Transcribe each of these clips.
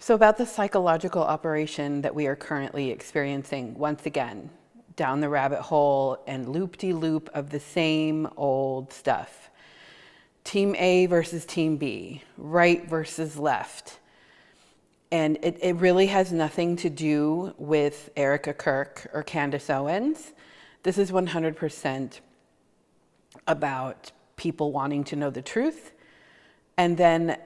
So about the psychological operation that we are currently experiencing, once again, down the rabbit hole and loop-de-loop of the same old stuff. Team A versus Team B, right versus left. And it really has nothing to do with Erika Kirk or Candace Owens. This is 100% about people wanting to know the truth, and then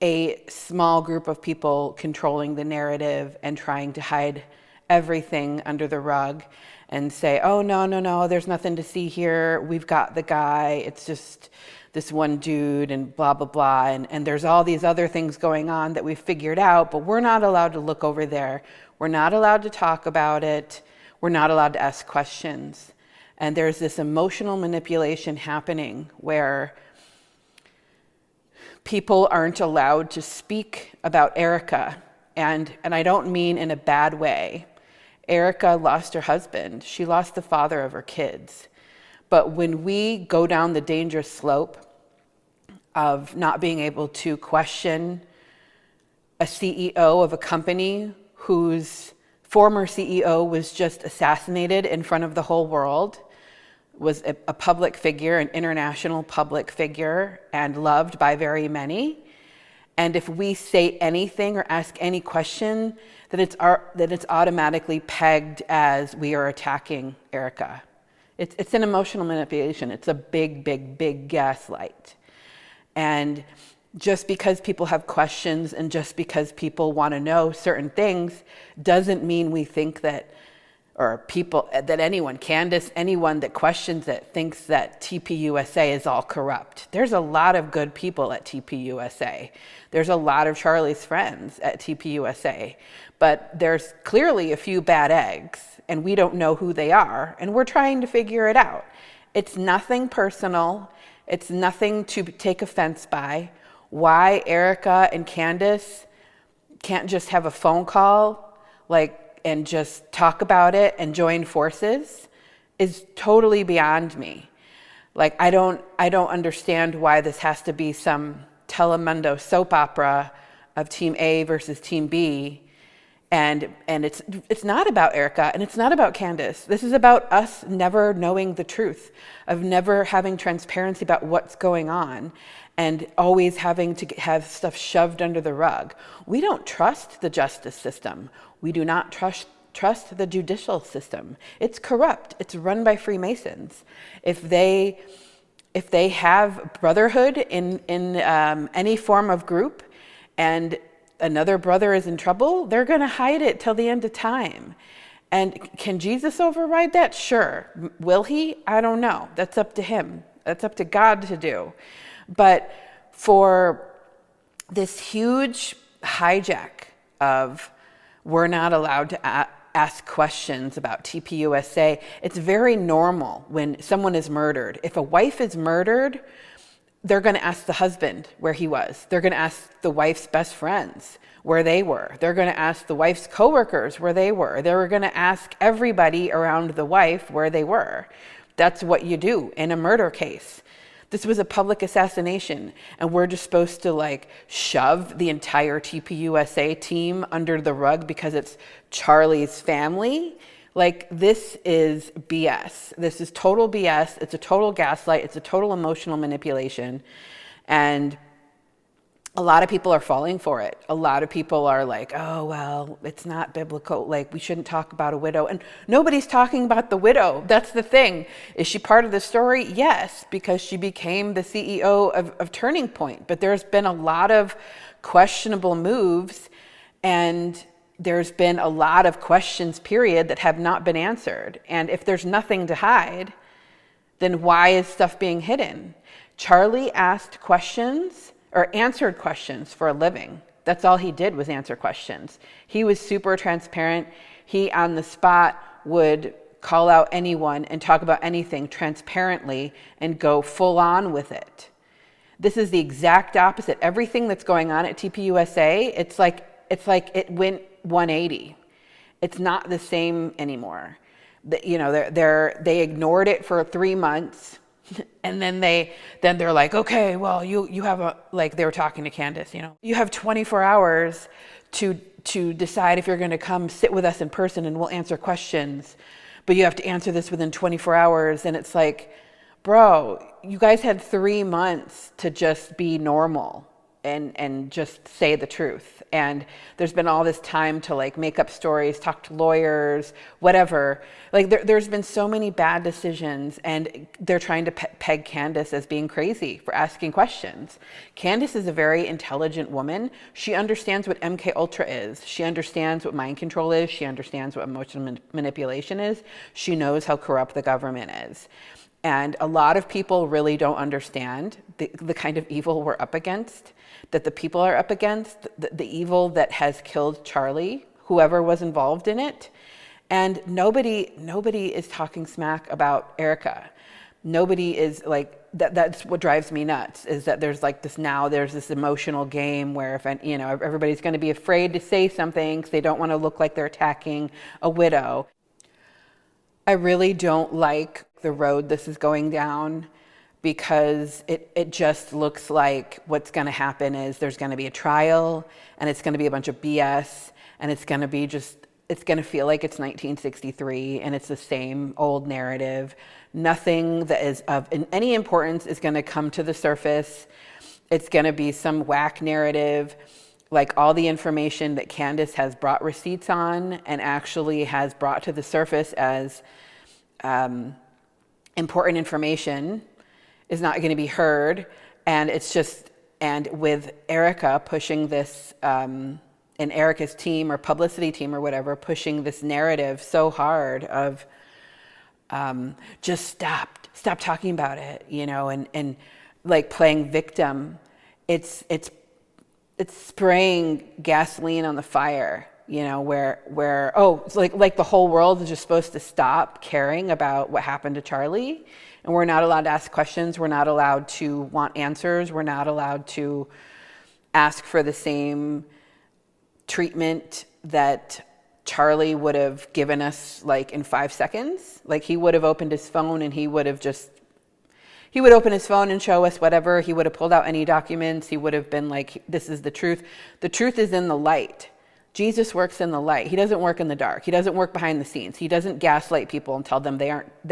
a small group of people controlling the narrative and trying to hide everything under the rug and say, oh, no, there's nothing to see here. We've got the guy. It's just this one dude and blah, blah, blah. And there's all these other things going on that we've figured out, but we're not allowed to look over there. We're not allowed to talk about it. We're not allowed to ask questions. And there's this emotional manipulation happening where people aren't allowed to speak about Erika. And I don't mean in a bad way. Erika lost her husband. She lost the father of her kids. But when we go down the dangerous slope of not being able to question a CEO of a company whose former CEO was just assassinated in front of the whole world, was a public figure, an international public figure, and loved by very many. And if we say anything or ask any question, that it's automatically pegged as we are attacking Erika. It's an emotional manipulation. It's a big gaslight. And just because people have questions and just because people want to know certain things doesn't mean we think that, or people, that anyone, Candace, anyone that questions it thinks that TPUSA is all corrupt. There's a lot of good people at TPUSA. There's a lot of Charlie's friends at TPUSA, but there's clearly a few bad eggs and we don't know who they are and we're trying to figure it out. It's nothing personal. It's nothing to take offense by. Why Erika and Candace can't just have a phone call, and just talk about it and join forces is totally beyond me. I don't understand why this has to be some Telemundo soap opera of Team A versus Team B. And it's not about Erika and it's not about Candace. This is about us never knowing the truth, of never having transparency about what's going on and always having to have stuff shoved under the rug. We don't trust the justice system. We do not trust the judicial system. It's corrupt. It's run by Freemasons. If they have brotherhood in any form of group and another brother is in trouble, they're going to hide it till the end of time. And can Jesus override that? Sure. Will he? I don't know. That's up to him. That's up to God to do. But for this huge hijack of we're not allowed to ask questions about TPUSA, it's very normal when someone is murdered. If a wife is murdered, they're going to ask the husband where he was. They're going to ask the wife's best friends where they were. They're going to ask the wife's coworkers where they were. They were going to ask everybody around the wife where they were. That's what you do in a murder case. This was a public assassination, and we're just supposed to shove the entire TPUSA team under the rug because it's Charlie's family. This is BS. This is total BS. It's a total gaslight. It's a total emotional manipulation. And a lot of people are falling for it. A lot of people are oh, well, it's not biblical. We shouldn't talk about a widow. And nobody's talking about the widow. That's the thing. Is she part of the story? Yes, because she became the CEO of Turning Point. But there's been a lot of questionable moves, and there's been a lot of questions, period, that have not been answered. And if there's nothing to hide, then why is stuff being hidden? Charlie asked questions or answered questions for a living. That's all he did, was answer questions. He was super transparent. He, on the spot, would call out anyone and talk about anything transparently and go full on with it. This is the exact opposite. Everything that's going on at TPUSA, it's like it went 180. It's not the same anymore. They ignored it for 3 months. And then they're like, okay, well, you have like they were talking to Candace, you have 24 hours to decide if you're going to come sit with us in person and we'll answer questions, but you have to answer this within 24 hours. And it's like, bro, you guys had 3 months to just be normal and just say the truth. And there's been all this time to like make up stories, talk to lawyers, whatever. Like there's been so many bad decisions, and they're trying to peg Candace as being crazy for asking questions. Candace is a very intelligent woman. She understands what MK Ultra is. She understands what mind control is. She understands what emotional manipulation is. She knows how corrupt the government is. And a lot of people really don't understand the kind of evil we're up against, that the people are up against, the evil that has killed Charlie, whoever was involved in it. And nobody is talking smack about Erika. Nobody is like, that's what drives me nuts, is that there's this emotional game where if everybody's going to be afraid to say something because they don't want to look like they're attacking a widow. I really don't like the road this is going down, because it just looks like what's going to happen is there's going to be a trial, and it's going to be a bunch of BS, and it's going to feel like it's 1963, and it's the same old narrative. Nothing that is of any importance is going to come to the surface. It's going to be some whack narrative, like all the information that Candace has brought receipts on and actually has brought to the surface as important information is not going to be heard. And and with Erika pushing this, and Erika's team or publicity team or whatever, pushing this narrative so hard of just stop talking about it, and like playing victim. It's spraying gasoline on the fire, where it's like the whole world is just supposed to stop caring about what happened to Charlie, and we're not allowed to ask questions. We're not allowed to want answers. We're not allowed to ask for the same treatment that Charlie would have given us like in 5 seconds. Like he would have opened his phone and he would open his phone and show us whatever. He would have pulled out any documents. He would have been like, this is the truth. The truth is in the light. Jesus works in the light. He doesn't work in the dark. He doesn't work behind the scenes. He doesn't gaslight people and tell them they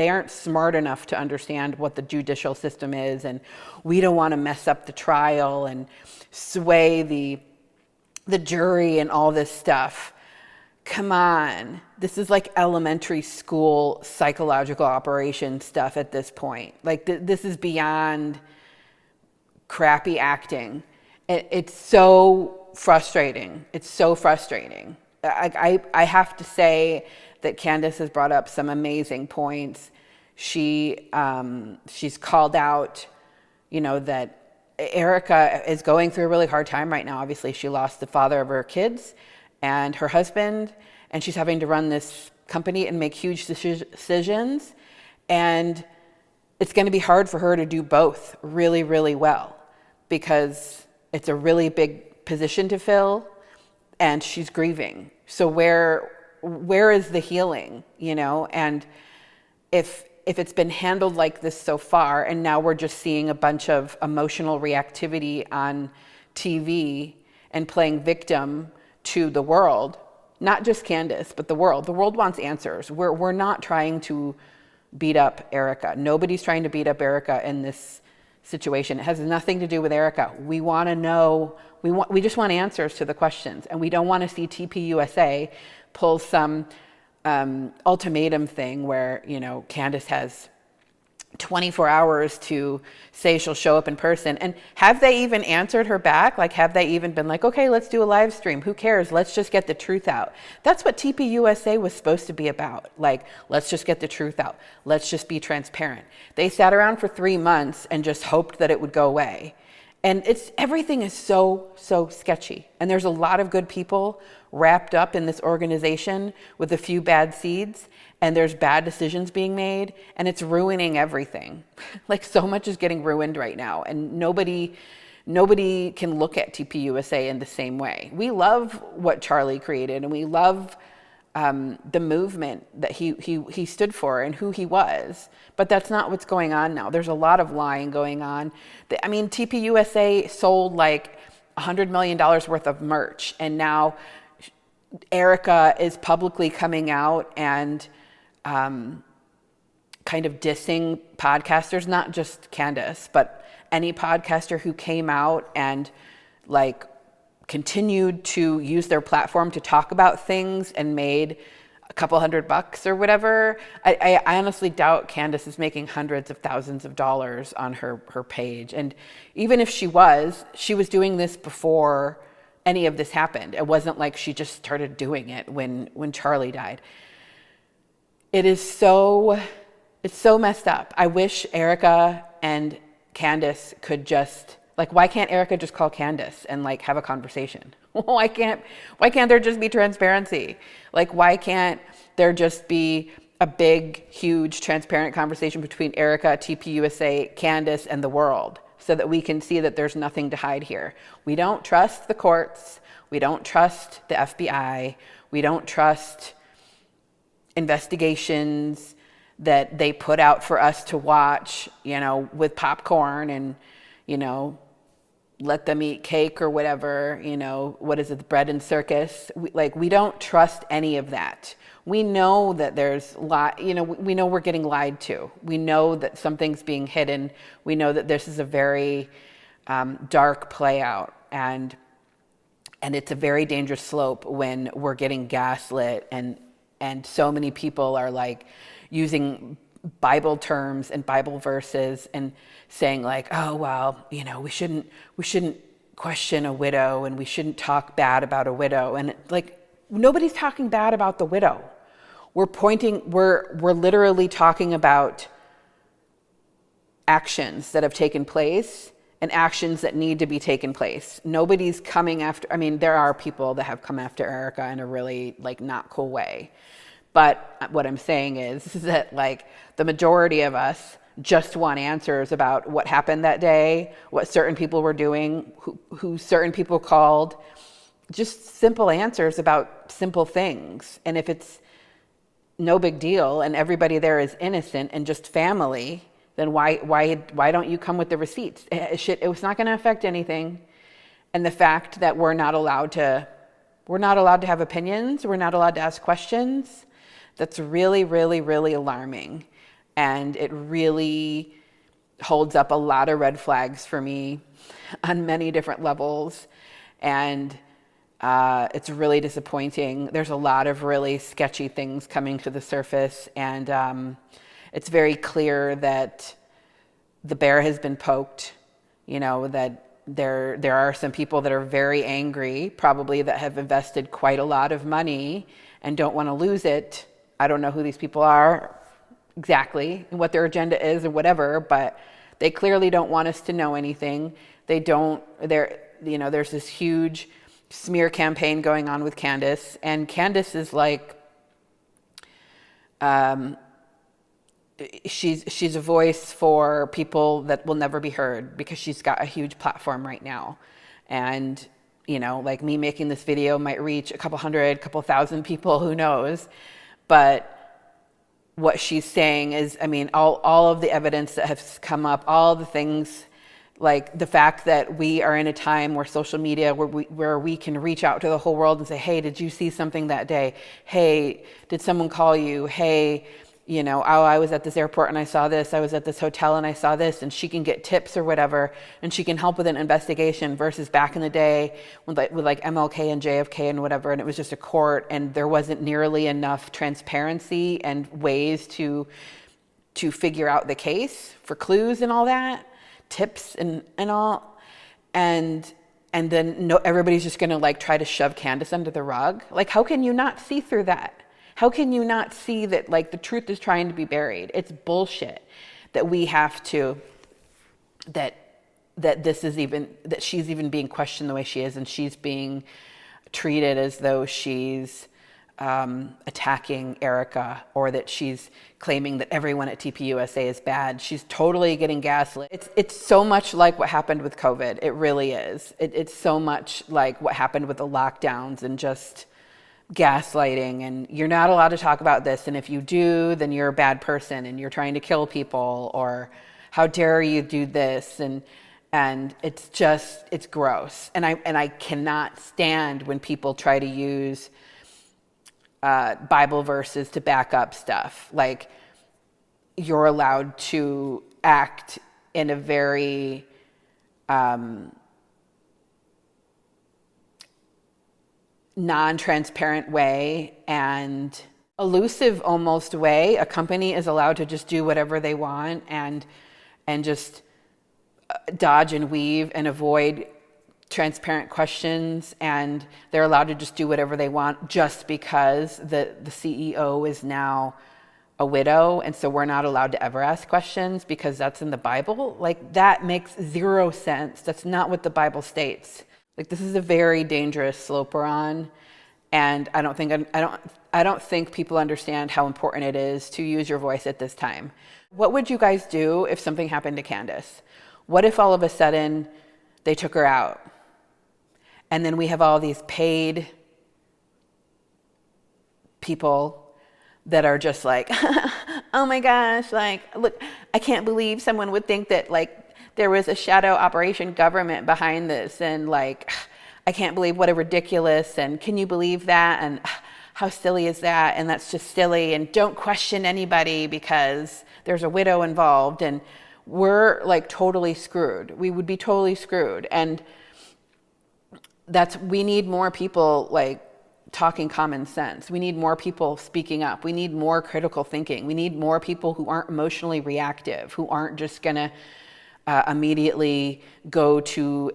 aren't smart enough to understand what the judicial system is, and we don't want to mess up the trial and sway the jury and all this stuff. Come on. This is like elementary school psychological operation stuff at this point. Like this is beyond crappy acting. It's so frustrating. It's so frustrating. I have to say that Candace has brought up some amazing points. She's called out, that Erika is going through a really hard time right now. Obviously, she lost the father of her kids and her husband, and she's having to run this company and make huge decisions. And it's going to be hard for her to do both really, really well, because it's a really big position to fill, and she's grieving. So where is the healing, And if it's been handled like this so far, and now we're just seeing a bunch of emotional reactivity on TV and playing victim to the world, not just Candace, but the world. The world wants answers. We're not trying to beat up Erika. Nobody's trying to beat up Erika in this situation. It has nothing to do with Erika. We want to know, we just want answers to the questions, and we don't want to see TPUSA pull some ultimatum thing where, Candace has 24 hours to say she'll show up in person. And have they even answered her back? Like, have they even been like, okay, let's do a live stream. Who cares? Let's just get the truth out. That's what TPUSA was supposed to be about. Like, let's just get the truth out. Let's just be transparent. They sat around for 3 months and just hoped that it would go away. And everything is so sketchy. And there's a lot of good people wrapped up in this organization with a few bad seeds, and there's bad decisions being made, and it's ruining everything. Like, so much is getting ruined right now, and nobody can look at TPUSA in the same way. We love what Charlie created, and we love the movement that he stood for and who he was. But that's not what's going on now. There's a lot of lying going on. I mean, TPUSA sold like $100 million worth of merch, and now Erika is publicly coming out and kind of dissing podcasters, not just Candace, but any podcaster who came out and like continued to use their platform to talk about things and made a couple $100 or whatever. I honestly doubt Candace is making hundreds of thousands of dollars on her page. And even if she was doing this before any of this happened. It wasn't like she just started doing it when Charlie died. It's so messed up. I wish Erika and Candace could just, like, why can't Erika just call Candace and like have a conversation? Why can't there just be transparency? Like, why can't there just be a big, huge, transparent conversation between Erika, TPUSA, Candace, and the world, so that we can see that there's nothing to hide here? We don't trust the courts. We don't trust the FBI. We don't trust investigations that they put out for us to watch, with popcorn and, let them eat cake or whatever, what is it, the bread and circus? We don't trust any of that. We know that there's we know we're getting lied to. We know that something's being hidden. We know that this is a very dark play out, and it's a very dangerous slope when we're getting gaslit and so many people are like using Bible terms and Bible verses and saying like, oh, well, we shouldn't question a widow and we shouldn't talk bad about a widow. And like, nobody's talking bad about the widow. We're literally talking about actions that have taken place and actions that need to be taken place. Nobody's coming after, there are people that have come after Erika in a really like not cool way. But what I'm saying is that like the majority of us just want answers about what happened that day, what certain people were doing, who certain people called, just simple answers about simple things. And if it's no big deal and everybody there is innocent and just family, then why don't you come with the receipts? It's not going to affect anything. And the fact that we're not allowed to have opinions, we're not allowed to ask questions, that's really, really, really alarming. And it really holds up a lot of red flags for me on many different levels. And it's really disappointing. There's a lot of really sketchy things coming to the surface. And it's very clear that the bear has been poked, that there are some people that are very angry, probably that have invested quite a lot of money and don't want to lose it. I don't know who these people are exactly and what their agenda is or whatever, but they clearly don't want us to know anything. There's this huge smear campaign going on with Candace, and Candace is like, she's a voice for people that will never be heard because she's got a huge platform right now. And, like me making this video might reach a couple thousand people, who knows? But what she's saying is, all of the evidence that has come up, all the things, like the fact that we are in a time where social media, where we can reach out to the whole world and say, hey, did you see something that day? Hey, did someone call you? Hey, I was at this airport and I saw this. I was at this hotel and I saw this. And she can get tips or whatever, and she can help with an investigation, versus back in the day with MLK and JFK and whatever, and it was just a court and there wasn't nearly enough transparency and ways to figure out the case for clues and all that, tips and all. And then everybody's just going to like try to shove Candace under the rug. Like, how can you not see through that? How can you not see that like the truth is trying to be buried? It's bullshit that we have to, that she's even being questioned the way she is, and she's being treated as though she's attacking Erika, or that she's claiming that everyone at TPUSA is bad. She's totally getting gaslit. It's so much like what happened with COVID. It really is. It's so much like what happened with the lockdowns and just gaslighting, and you're not allowed to talk about this, and if you do, then you're a bad person and you're trying to kill people, or how dare you do this, and it's gross. And I cannot stand when people try to use Bible verses to back up stuff. Like, you're allowed to act in a very non-transparent way and elusive almost way. A company is allowed to just do whatever they want and just dodge and weave and avoid transparent questions, and they're allowed to just do whatever they want just because the CEO is now a widow, and so we're not allowed to ever ask questions because that's in the Bible. Like, that makes zero sense. That's not what the Bible states. Like, this is a very dangerous slope we're on, and I don't think people understand how important it is to use your voice at this time. What would you guys do if something happened to Candace? What if all of a sudden they took her out, and then we have all these paid people that are just like, oh my gosh, like, look, I can't believe someone would think that, like, there was a shadow operation government behind this, and like, I can't believe what a ridiculous, and can you believe that, and how silly is that, and that's just silly, and don't question anybody because there's a widow involved, and we're like totally screwed. We would be totally screwed. And we need more people like talking common sense. We need more people speaking up. We need more critical thinking. We need more people who aren't emotionally reactive, who aren't just going to immediately go to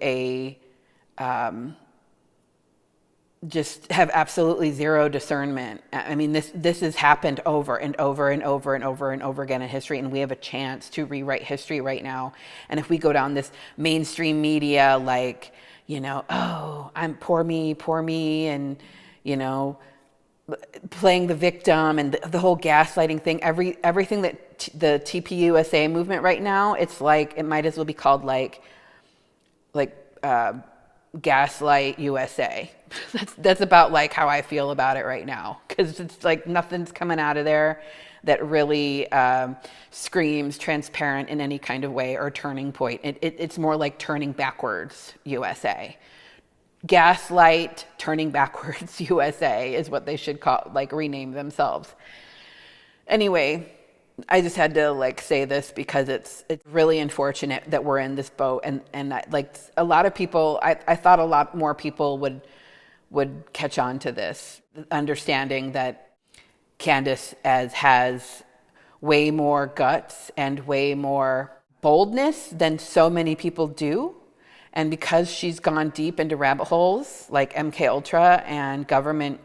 just have absolutely zero discernment. I mean, this has happened over and over and over and over and over again in history, and we have a chance to rewrite history right now. And if we go down this mainstream media, like, you know, oh, I'm poor me, and, you know, playing the victim and the whole gaslighting thing, everything that the TPUSA movement right now, it's like, it might as well be called like Gaslight USA. That's about like how I feel about it right now, because it's like nothing's coming out of there that really screams transparent in any kind of way or turning point. It's more like turning backwards USA. Gaslight turning backwards USA is what they should call, like, rename themselves. Anyway, I just had to like say this because it's really unfortunate that we're in this boat, and like a lot of people, I thought a lot more people would catch on to this, understanding that Candace has way more guts and way more boldness than so many people do. And because she's gone deep into rabbit holes like MK Ultra and government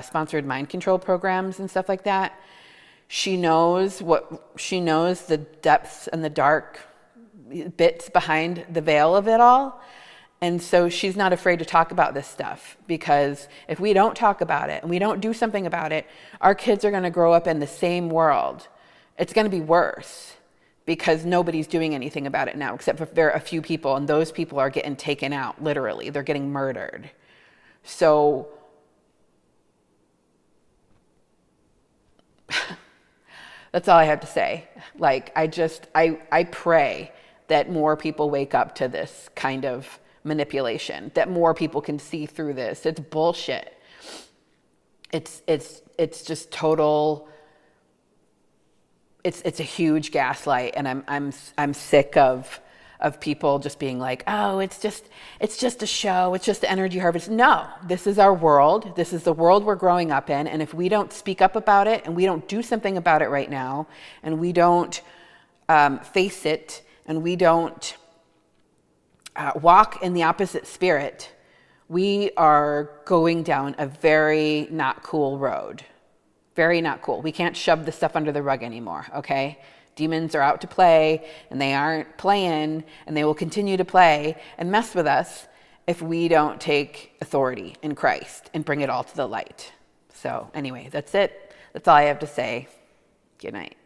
sponsored mind control programs and stuff like that, she knows the depths and the dark bits behind the veil of it all. And so she's not afraid to talk about this stuff, because if we don't talk about it and we don't do something about it, our kids are going to grow up in the same world. It's going to be worse because nobody's doing anything about it now, except for there are a few people, and those people are getting taken out, literally. They're getting murdered. So that's all I have to say. Like, I pray that more people wake up to this kind of manipulation, that more people can see through this. It's bullshit. It's just total. It's a huge gaslight, and I'm sick of people just being like, oh, it's just a show, it's just the energy harvest. No, this is our world. This is the world we're growing up in, and if we don't speak up about it and we don't do something about it right now, and we don't face it, and we don't walk in the opposite spirit, we are going down a very not cool road. Very not cool. We can't shove this stuff under the rug anymore, okay? Demons are out to play, and they aren't playing, and they will continue to play and mess with us if we don't take authority in Christ and bring it all to the light. So anyway, that's it. That's all I have to say. Good night.